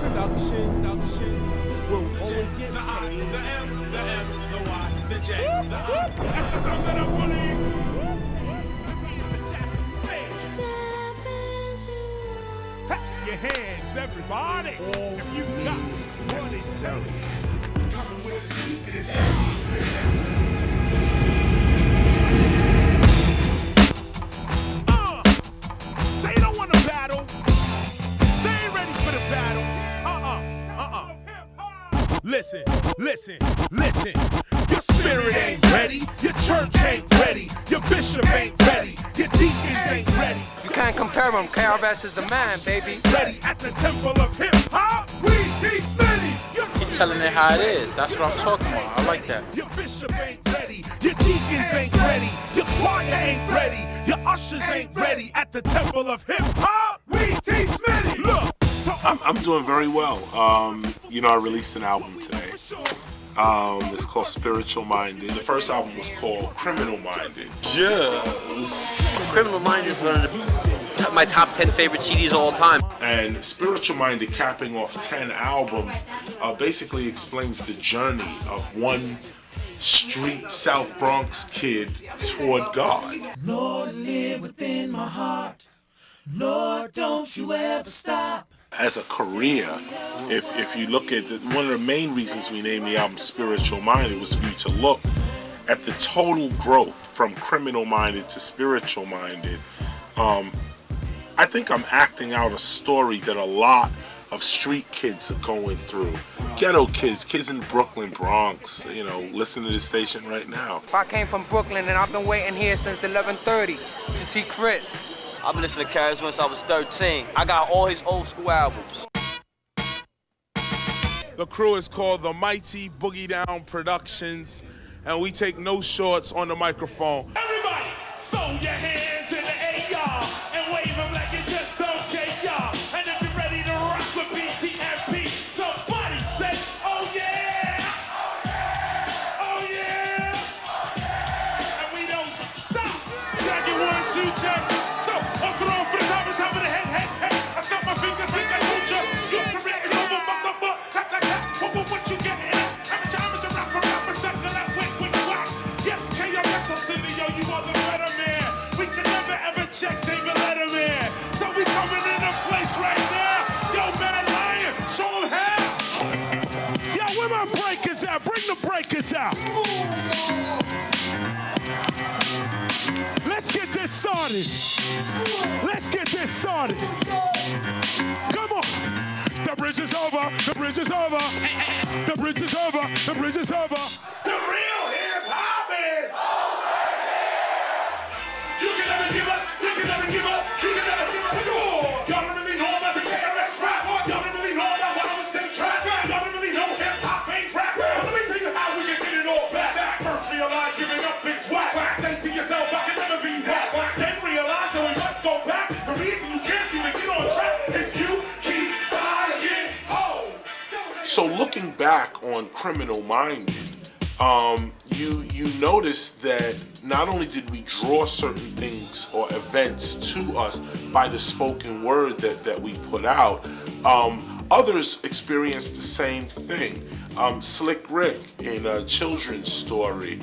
production will always get paid. The M, the M, the Y, the J, the I. That's the sound that I'm Step into Pack your hands, everybody. If you got what it sells, coming with they don't want to battle. They ain't ready for the battle. Listen, listen, listen. Your spirit ain't ready. Your church ain't ready. Your bishop ain't ready. Your deacons ain't ready. You can't compare them. KRS is the man, baby. Ready at the temple of hip hop. We teach many. You're telling it how it is. That's what I'm talking about. I like that. Your bishop ain't ready. Your deacons ain't ready. Your choir ain't ready. Your ushers ain't ready at the temple of hip hop. We teach many. Look. I'm doing very well. You know, I released an album today. It's called Spiritual Minded. The first album was called Criminal Minded. Yes. Criminal Minded is one of my top 10 favorite CDs of all time. And Spiritual Minded, capping off 10 albums, basically explains the journey of one street South Bronx kid toward God. Lord, live within my heart. Lord, don't you ever stop. As a career, if you look at one of the main reasons we named the album Spiritual Minded was for you to look at the total growth from Criminal Minded to Spiritual Minded. I think I'm acting out a story that a lot of street kids are going through. Ghetto kids, kids in Brooklyn, Bronx, you know, listen to this station right now. I came from Brooklyn and I've been waiting here since 11:30 to see Chris. I've been listening to KRS since I was 13. I got all his old school albums. The crew is called the Mighty Boogie Down Productions, and we take no shorts on the microphone. Everybody, throw your hands in the air, y'all, and wave them like you just don't care, y'all. And if you're ready to rock with BTMP, somebody say, oh yeah! Oh yeah! And we don't stop. Check it, 1, 2, check. So, up and on for the top of the head, hey. I snap my fingers, think I told you. Your career is over, motherfucker. What you getting at? Amateur rapper, sucker, that wick, whack. Yes, KRS, Arsenio, you are the better man. We can never ever check David Letterman. So we coming in a place right now. Yo, Mad Lion, show him how. Yo, where my breakers at? Bring the breakers out. Let's get this started. Let's get this started. Come on. The bridge is over. The bridge is over. The bridge is over. The bridge is over. The real hip hop is over here. You can never give up. You can never give up. You can never give up. Y'all don't really know about the KRS rap. Y'all don't really know about what I was saying trap. Y'all don't really know hip hop ain't rap. But let me tell you how we can get it all back. First realize giving up is whack. Say to yourself, I can never be whack. Then realize that we must go back. The reason you can't seem to get on track is you keep buying hoes. So looking back on Criminal Minded, you notice that not only did we draw certain things or events to us by the spoken word that we put out, others experienced the same thing. Slick Rick in a children's story,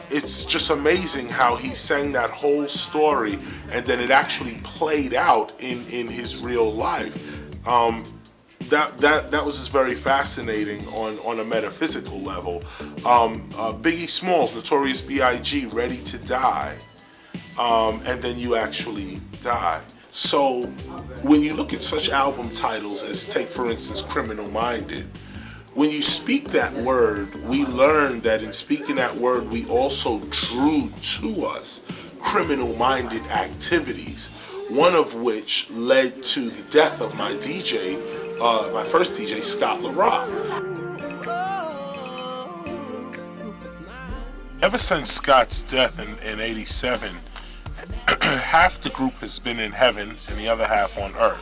it's just amazing how he sang that whole story and then it actually played out in his real life. That was just very fascinating on a metaphysical level. Biggie Smalls, Notorious B.I.G., Ready to Die, and then you actually die. So when you look at such album titles as, take for instance, Criminal Minded, when you speak that word, we learned that in speaking that word, we also drew to us criminal-minded activities, one of which led to the death of my DJ, my first DJ, Scott LaRock. Ever since Scott's death in '87, half the group has been in heaven and the other half on earth.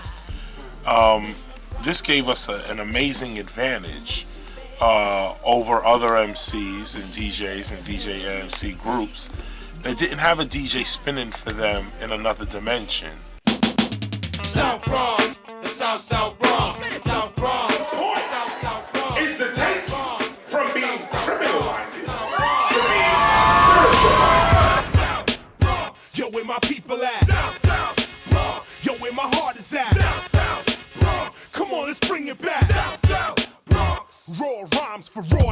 This gave us an amazing advantage over other MCs and DJs and DJ and MC groups that didn't have a DJ spinning for them in another dimension. South Bronx, the South Bronx, South Bronx.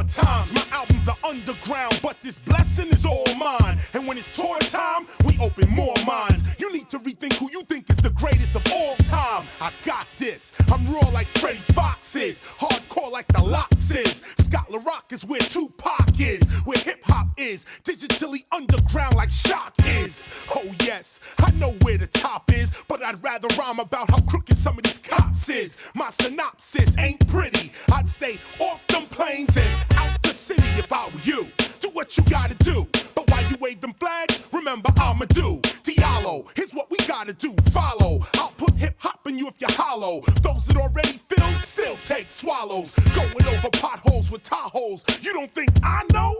hard times. My albums are underground, but this blessing is all mine. And when it's tour time, we open more minds. You need to rethink who you think is the greatest of all time. I got this. I'm raw like Freddie Fox is, hardcore like the Locks is. Scott LaRock is where Tupac is, where hip hop is, digitally underground like Shock is. Oh yes, I know where the top is, but I'd rather rhyme about how crooked some of these cops is. My synopsis ain't pretty. I'd stay off them planes and out the city if I were you. Do what you gotta do, but while you wave them flags, remember I'ma do Diallo. Here's what we gotta do, follow. I'll put hip hop in you if you're hollow. Those that already filled still take swallows. Going over potholes with Tahoes. You don't think I know?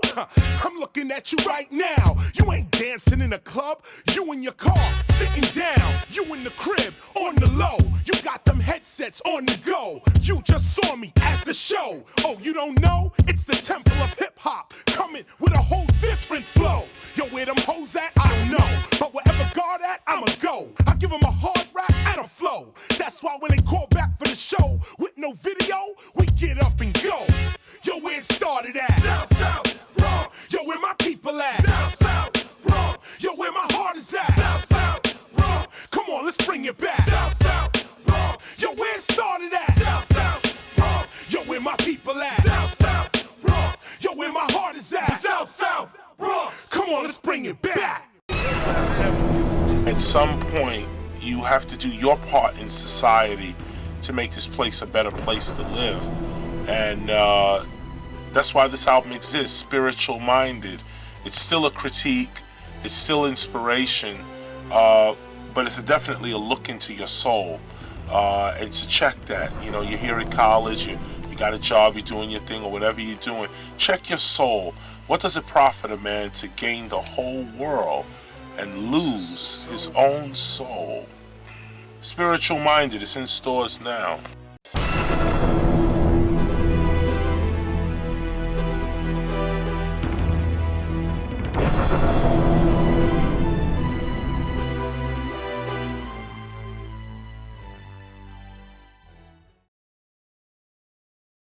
I'm looking at you right now. You ain't dancing in a club. You in your car, sitting down. You in the crib, on the low. You got them headsets on the go. You just saw me at the show. Oh, you don't know? It's the temple of hip hop, coming with a whole different flow. Yo, where them hoes at? I don't know. But wherever God at, I'ma go. I give them a hard rap and a flow. That's why when they call back for the show with no video, we get up and go. Yo, where it started at? South, South, Bronx. Yo, where my people at? South, South, Bronx. Yo, where my heart is at? South, South, Bronx. Come on, let's bring it back. South, South, Bronx. Yo, where it started at? South, South, Bronx. Yo, where my people at? South, South, Bronx. Yo, where my heart is at? South, South, Bronx. Come on, let's bring it back. At some point, you have to do your part in society to make this place a better place to live. And that's why this album exists, Spiritual Minded. It's still a critique, it's still inspiration, but it's definitely a look into your soul. And to check that, you know, you're here at college, you got a job, you're doing your thing or whatever you're doing, check your soul. What does it profit a man to gain the whole world and lose his own soul? Spiritual Minded is in stores now.